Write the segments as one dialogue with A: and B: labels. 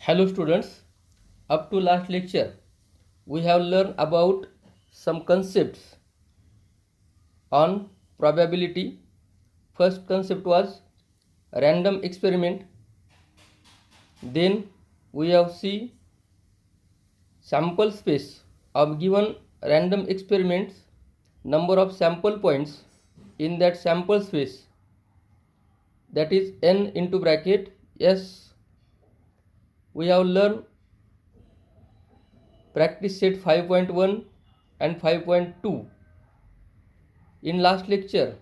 A: Hello students, up to last lecture we have learned about some concepts on probability. First concept was random experiment. Then we have seen sample space of given random experiments, number of sample points in that sample space, that is n into bracket s. We have learned practice set 5.1 and 5.2. In last lecture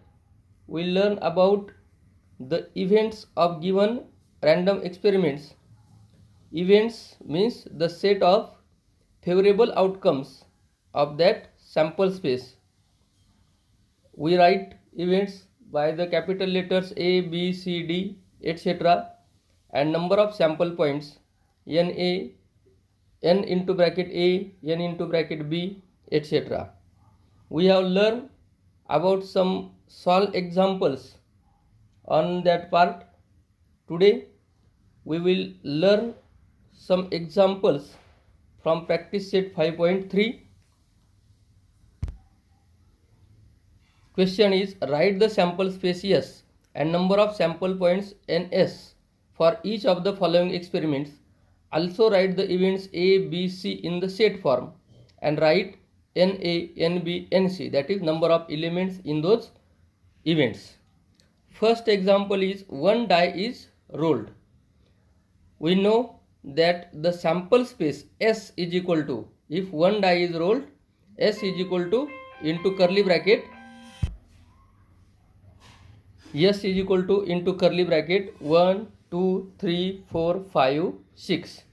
A: we learn about the events of given random experiments. Events means the set of favorable outcomes of that sample space. We write events by the capital letters A, B, C, D, etc. and number of sample points NA, n into bracket A, n into bracket B, etc. We have learned about some solved examples on that part. Today we will learn some examples from practice set 5.3. Question is, write the sample space S and number of sample points Ns for each of the following experiments. Also write the events A, B, C in the set form and write Na, Nb, Nc, that is number of elements in those events. First example is one die is rolled. We know that the sample space S is equal to, if one die is rolled, S is equal to into curly bracket, S is equal to into curly bracket 1, 2, 3, 4, 5, 6,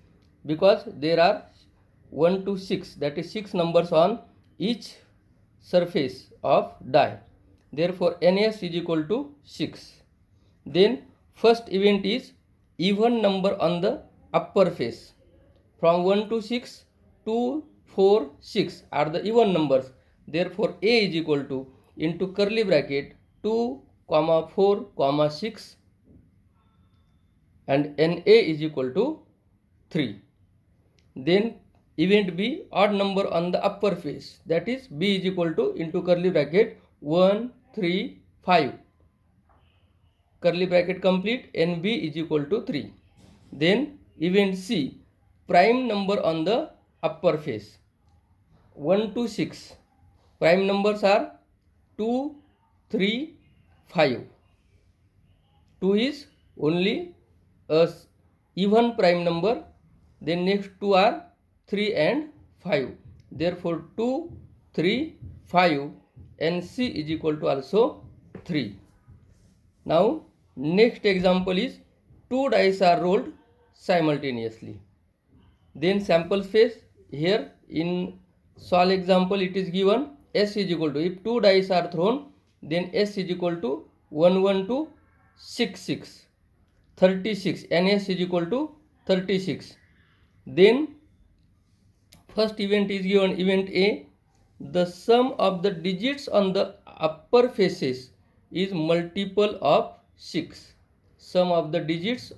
A: because there are 1 to 6, that is 6 numbers on each surface of die. Therefore Ns is equal to 6. Then first event is even number on the upper face. From 1 to 6, 2, 4, 6 are the even numbers. Therefore A is equal to into curly bracket 2, 4, 6 and Na is equal to 3. Then event B, odd number on the upper face, that is B is equal to into curly bracket 1, 3, 5. Curly bracket complete, Nb is equal to 3. Then event C, prime number on the upper face, 1 to 6. Prime numbers are 2, 3, 5. 2 is only a even prime number. Then next two are 3 and 5. Therefore 2, 3, 5 and C is equal to also 3. Now next example is two dice are rolled simultaneously. Then sample space, here in solve example it is given S is equal to, if two dice are thrown, then S is equal to 1, 1 to 6, 6, 36, Ns is equal to 36. Then first event is given, event A, the sum of the digits on the upper faces is multiple of 6. Sum of the digits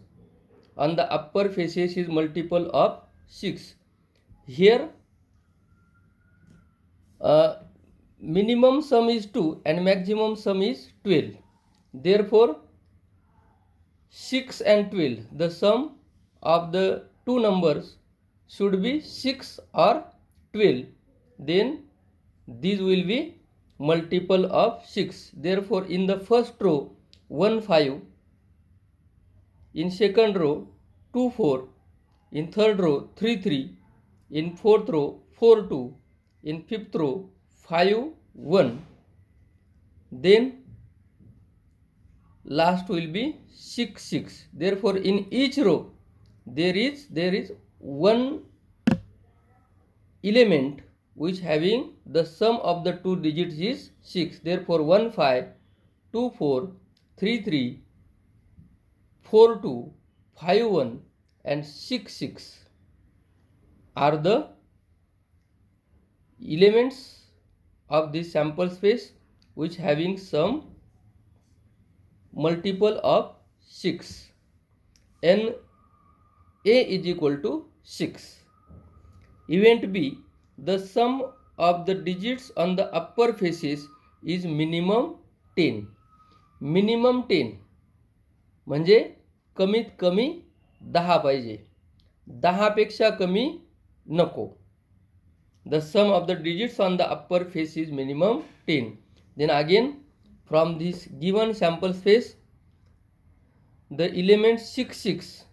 A: on the upper faces is multiple of 6. Here minimum sum is 2 and maximum sum is 12. Therefore 6 and 12, the sum of the two numbers should be 6 or 12. Then these will be multiple of 6. Therefore in the first row 1, 5, in second row 2, 4, in third row 3, 3, in fourth row 4, 2, in fifth row 5, 1. Then last will be 6, 6. Therefore in each row there is one element which having the sum of the two digits is 6. Therefore 1, 5, 2, 4, 3, 3, 4, 2, 5, 1 and 6, 6 are the elements of this sample space which having some multiple of 6. N A is equal to 6. Event B, the sum of the digits on the upper faces is minimum 10. Minimum 10 म्हणजे कमीत कमी 10 पाहिजे, 10 पेक्षा कमी नको. The sum of the digits on the upper face is minimum 10. Then again, from this given sample space, the element 6 6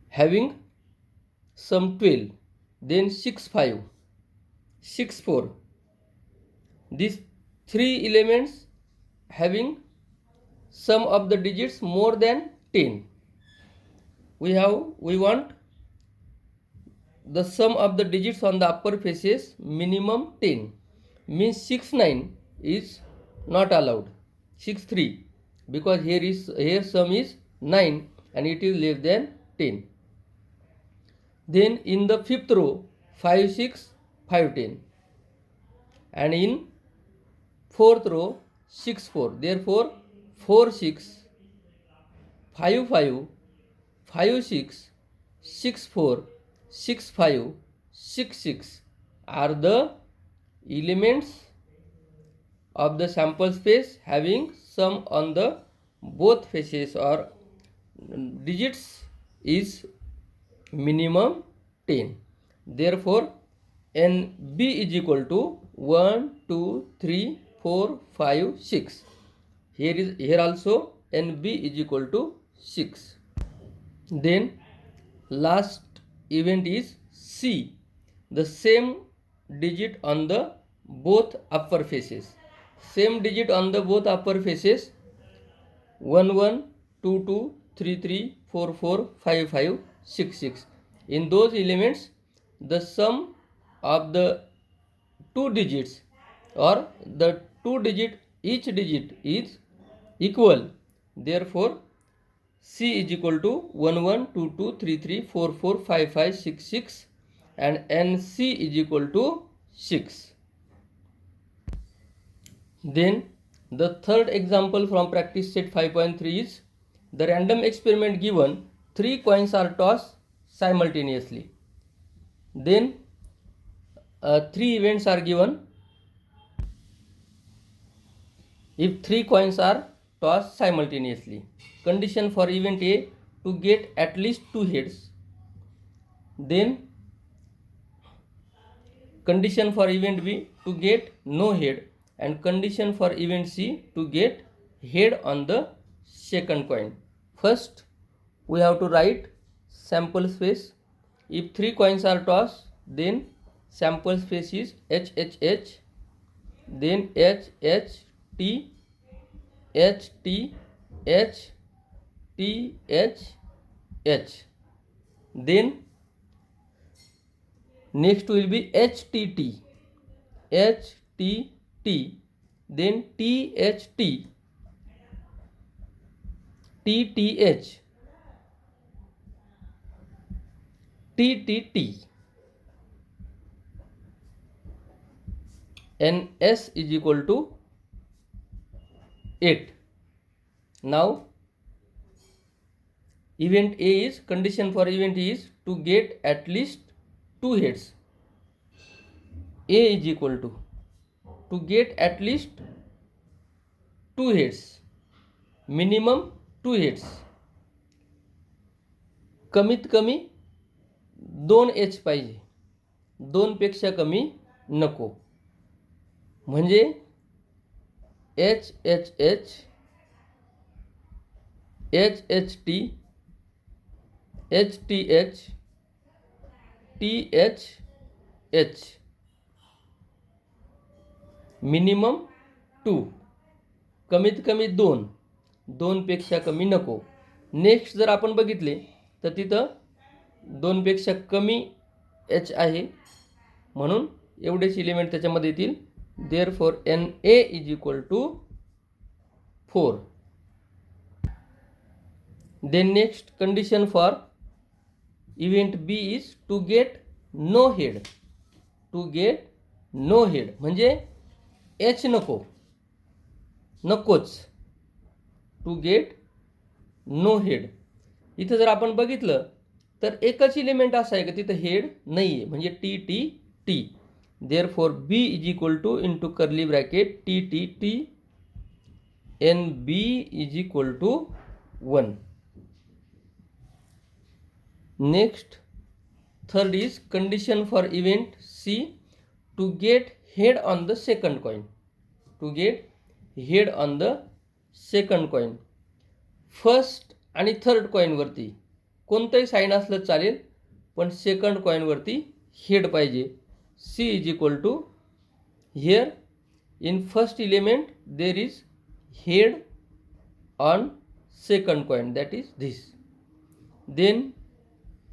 A: having sum 12, then 6 5 6 4. These three elements having sum of the digits more than 10. We want the sum of the digits on the upper faces minimum 10. Means 6 9 is not allowed, 6 3, because here sum is 9 and it is less than 10. Then in the fifth row 5 6 5 10, and in fourth row 6 4. Therefore 4 6 5 5 5 6 6 4 6 5 6 6 are the elements of the sample space having sum on the both faces or digits is minimum 10. Therefore NB is equal to 1 2 3 4 5 6. Here also NB is equal to 6. Then last event is C, the same digit on the both upper faces. Same digit on the both upper faces 1 1 2 2 3 3 4 4 5 5 6 6. In those elements the sum of the two digits or the two digit, each digit is equal. Therefore C is equal to 1 1 2 2 3 3 4 4 5 5 6 6 and NC is equal to 6. Then the third example from practice set 5.3 is the random experiment given 3 coins are tossed simultaneously. Then 3 events are given. If 3 coins are tossed simultaneously, condition for event A to get at least 2 heads, then condition for event B to get no head, and condition for event C to get head on the second coin. First we have to write sample space. If 3 coins are tossed, then sample space is H H H, then H H T H T H T H H. Then next will be H T T H T T, then T H T T T H T T T, and S is equal to 8. Now event A is, condition for event is to get at least 2 heads. A is equal to get at least 2 heads, minimum 2 heads, कमीत कमी 2 H पाहिजे, 2 पेक्षा कमी नको. म्हणजे H H H H H T H T H T H H, minimum 2, कमीत कमी 2, 2 पेक्षा कमी नको. नेक्स्ट जर आपण बघितले तर तिथं 2 पेक्षा कमी H आहे, म्हणून एवढेच एलिमेंट त्याच्यामध्ये येतील. Therefore NA is equal to 4. Then next condition for event B is to get no head. To get no head म्हणजे H नकोच. To get no head. इथं जर आपण बघितलं तर एकच इलिमेंट असं आहे का तिथं हेड नाही आहे, म्हणजे T T T. Therefore B is equal to into curly bracket T T T N B is equal to 1. Next third is condition for event C to get head on the second coin. To get head on the second coin. First आणि third कॉईनवरती कोणतंही sign असलं चालेल, पण second कॉईनवरती head पाहिजे. C is equal to here in first element there is head on second coin, that is this. Then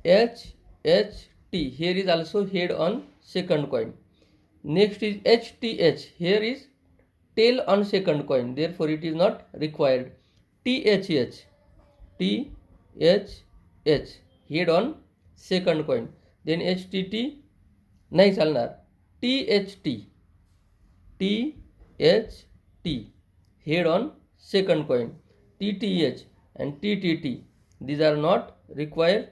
A: HHT, here is also head on second coin. Next is HTH, here is tail on second coin, therefore it is not required. THH, THH head on second coin. Then HTT नहीं चालणार. THT, THT head on second coin. TTH and TTT, these are not required,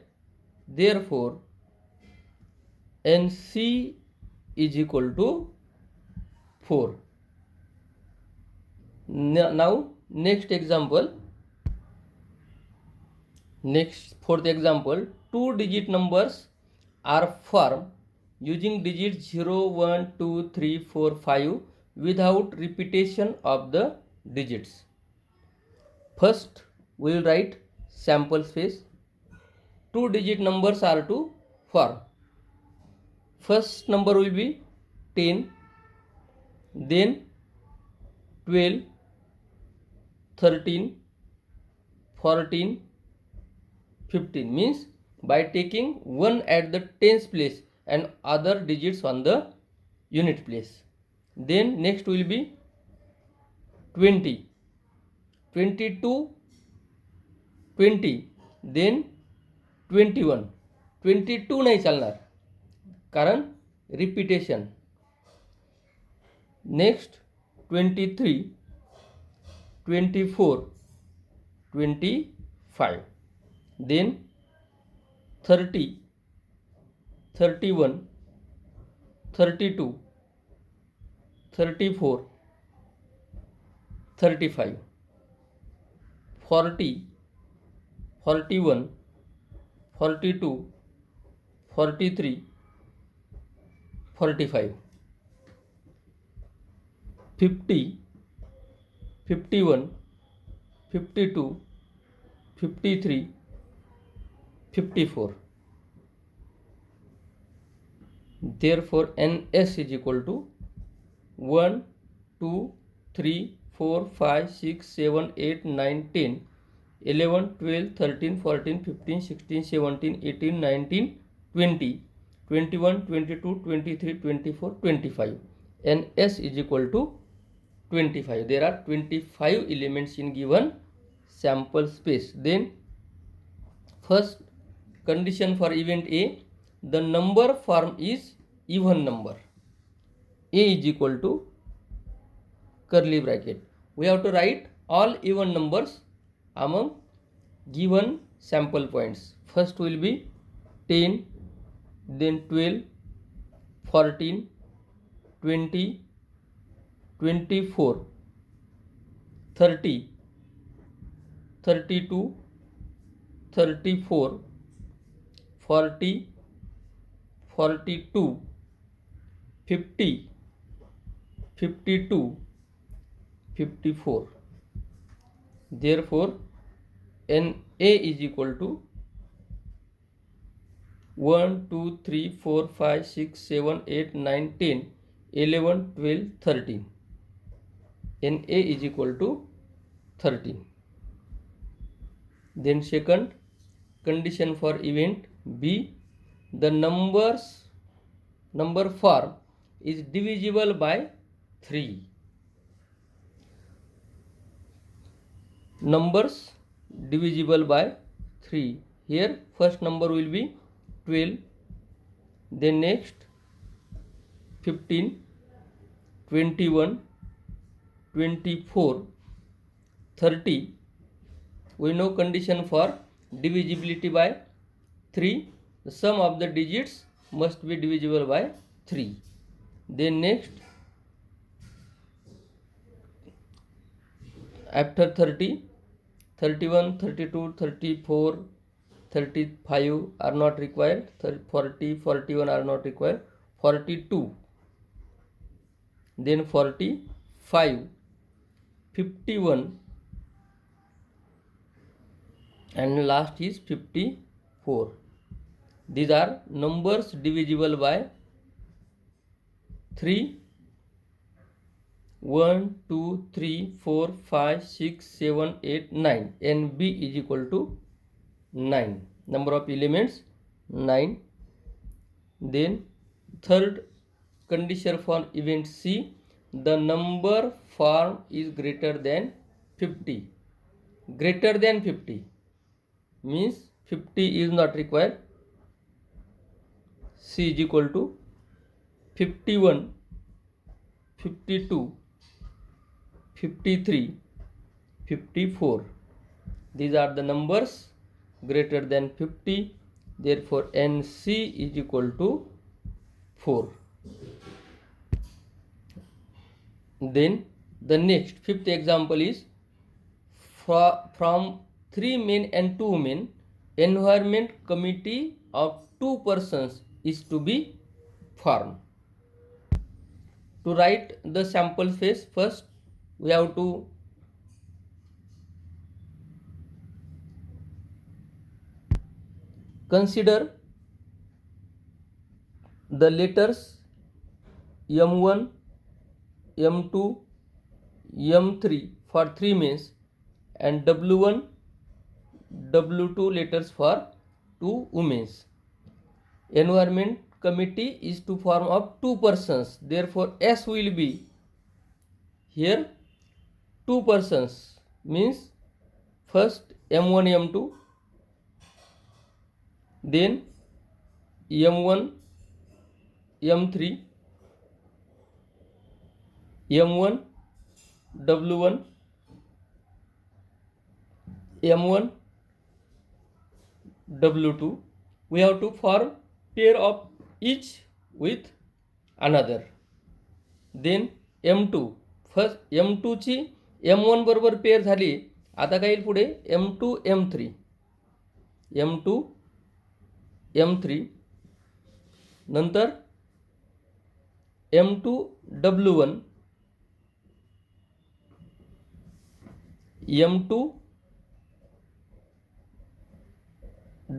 A: therefore NC is equal to 4. Now next example, next fourth example, 2-digit numbers are formed using digits 0, 1, 2, 3, 4, 5 without repetition of the digits. First we will write sample space. 2-digit numbers are to form. First number will be 10, then 12, 13, 14, 15. Means by taking 1 at the tens place and other digits on the unit place. Then next will be 20, 22, 20, then 21. 22 नाही चालणार कारण repetition. Next 23, 24, 25, then 30, 31, 32, 34, 35, 40, 41, 42, 43, 45, 50, 51, 52, 53, 54. Therefore NS is equal to 1, 2, 3, 4, 5, 6, 7, 8, 9, 10, 11, 12, 13, 14, 15, 16, 17, 18, 19, 20, 21, 22, 23, 24, 25. And S is equal to 25. There are 25 elements in given sample space. Then first condition for event A, the number form is even number. A is equal to curly bracket. We have to write all even numbers among given sample points. First will be 10, then 12, 14, 20, 24, 30, 32, 34, 40, 42, 50, 52, 54. Therefore NA is equal to 1, 2, 3, 4, 5, 6, 7, 8, 9, 10, 11, 12, 13. NA is equal to 13. Then second condition for event B, the number form is divisible by 3. Numbers divisible by 3. Here first number will be 12, then next 15, 21, 24, 30. We know condition for divisibility by 3. The sum of the digits must be divisible by 3. Then next, after 30, 31, 32, 34, 35 are not required. 40, 41 are not required. 42, then 45, 51, and last is 54. These are numbers divisible by 3. 1, 2, 3, 4, 5, 6, 7, 8, 9. NB is equal to 9. Number of elements 9. Then third condition for event C, the number form is greater than 50. Greater than 50 means 50 is not required. C is equal to 51, 52, 53, 54. These are the numbers greater than 50. Therefore, NC is equal to 4. Then the next fifth example is from 3 men and 2 women, environment committee of 2 persons is to be formed. To write the sample phase, first we have to consider the letters M1, M2, M3 for 3 men and W1, W2 letters for 2 women. Environment committee is to form of 2 persons. Therefore, S will be here 2 persons means first M1, M2, then M1, M3, M1, W1, M1, W2. We have to form pair of each with another. Then M2, first M2 ची M1 बरोबर pair झाली. आता काय येईल पुढे M2, M3, M2, M3, नंतर M2, W1, M2,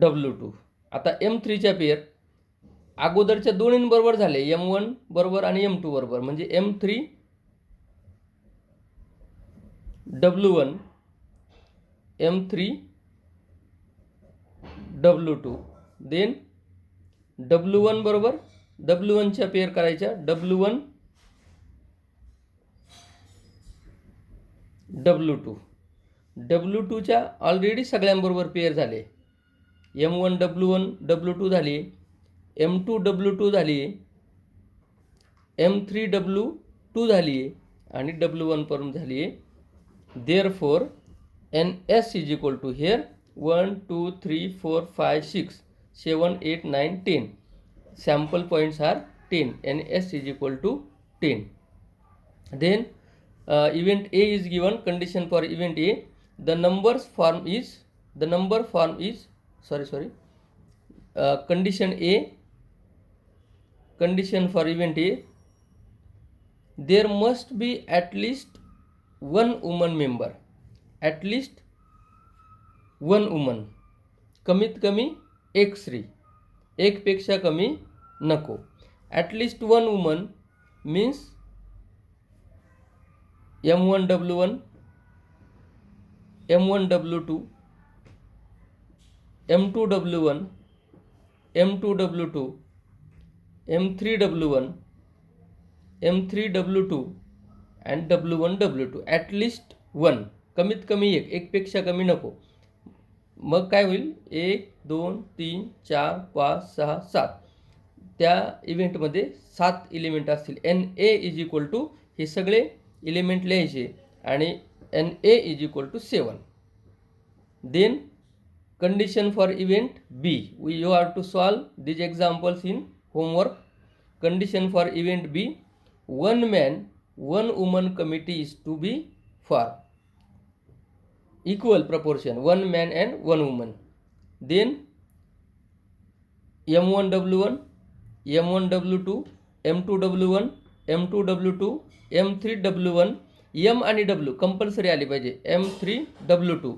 A: W2. आता M3 च्या पेअर अगोदरच्या दोन्हींबरोबर झाले, M1 बरोबर आणि M2 बरोबर, म्हणजे M3, W1, M3, W2. Then W1 बरोबर W1 च्या पेअर करायच्या, W1, W2. W2 च्या ऑलरेडी सगळ्यांबरोबर पेअर झाले. M1, W1, W2 झाली, M2, W2 झाली, M3, W2 झाली आणि W1 पण झाली. Therefore, NS is equal to here 1, 2, 3, 4, 5, 6, 7, 8, 9, 10. Sample points are 10. NS is equal to 10. Then event A is given. Condition for event A, the number form is condition A, condition for event A, there must be at least one woman member. At least one woman. कमीत कमी एक स्त्री, एक पेक्षा कमी नको. At least one woman means M1, W1, M1, W2, M2, W1, M2, W2, M3, W1, M3, W2 and W1, W2. At least one. कमीत कमी एक पेक्षा कमी नको. मग काय होईल, 1, 2, 3, 4, 5, 6, 7. त्या इव्हेंटमध्ये 7 एलिमेंट असतील. NA इज इक्वल टू हे सगळे एलिमेंट लिहायचे आणि NA is equal to 7. Then condition for event B. You have to solve these examples in homework. Condition for event B, one man, one woman committee is to be for equal proportion, one man and one woman. Then M1W1, M1W2, M2W1, M2W2, M3W1, M आणि W compulsory आली पाहिजे. M3W2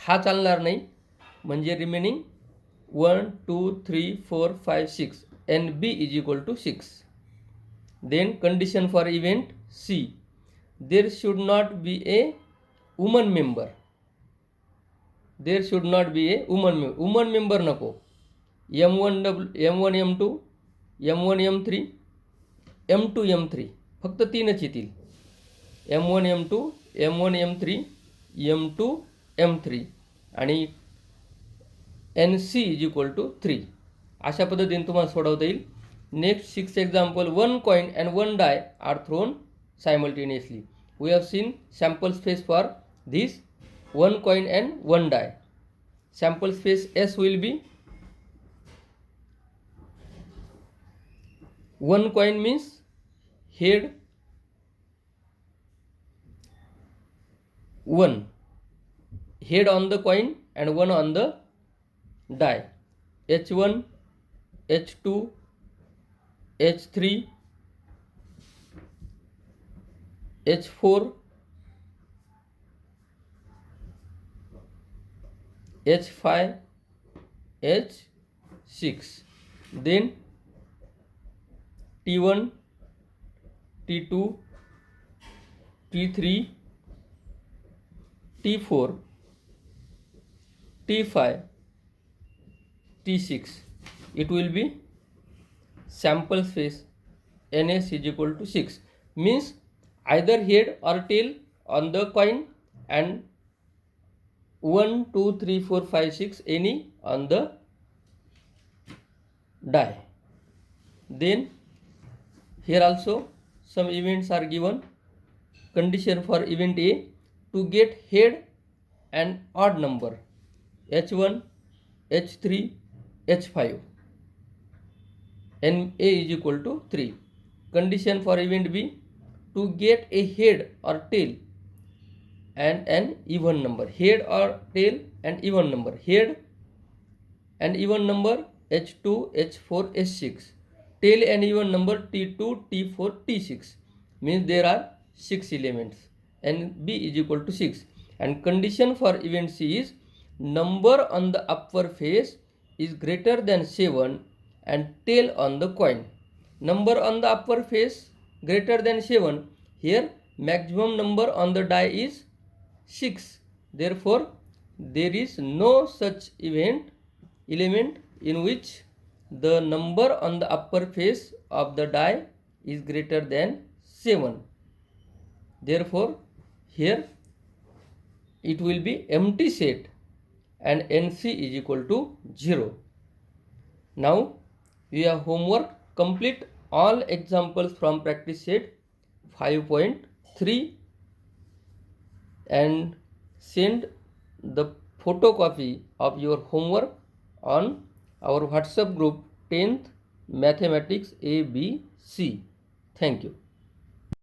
A: हा चालणार नाही, म्हणजे remaining 1 2 3 4 5 6 and B is equal to 6. Then condition for event C, there should not be a woman member. There should not be a woman member नको. M1 M2, M1 M3, M2 M3 फक्त तीनच येतील. M1 M2, M1 M3, M2 M3 आणि NC is equal to 3. अशा पद्धतीने तुम्हाला सोडवता येईल. Next 6 example, one coin and one die are thrown simultaneously. We have seen sample space for this one coin and one die. Sample space S will be, one coin means head 1, head on the coin and 1 on the die. H1, H2, H3, H4, H5, H6. Then T1, T2, T3, T4, T5, T6. It will be sample space NS is equal to 6. Means either head or tail on the coin and 1 2 3 4 5 6 any on the die. Then here also some events are given. Condition for event A, to get head and odd number H1, H3, H5 and A is equal to 3. Condition for event B, to get a head or tail and an even number, head or tail and even number, head and even number H2, H4, H6, tail and even number T2, T4, T6. Means there are 6 elements and B is equal to 6. And condition for event C is number on the upper face is greater than 7 and tail on the coin. Number on the upper face greater than 7. Here maximum number on the die is 6. Therefore there is no such element in which the number on the upper face of the die is greater than 7. Therefore here it will be empty set and NC is equal to 0. Now we have homework. Complete all examples from practice set 5.3 and send the photocopy of your homework on our WhatsApp group 10th Mathematics ABC. Thank you.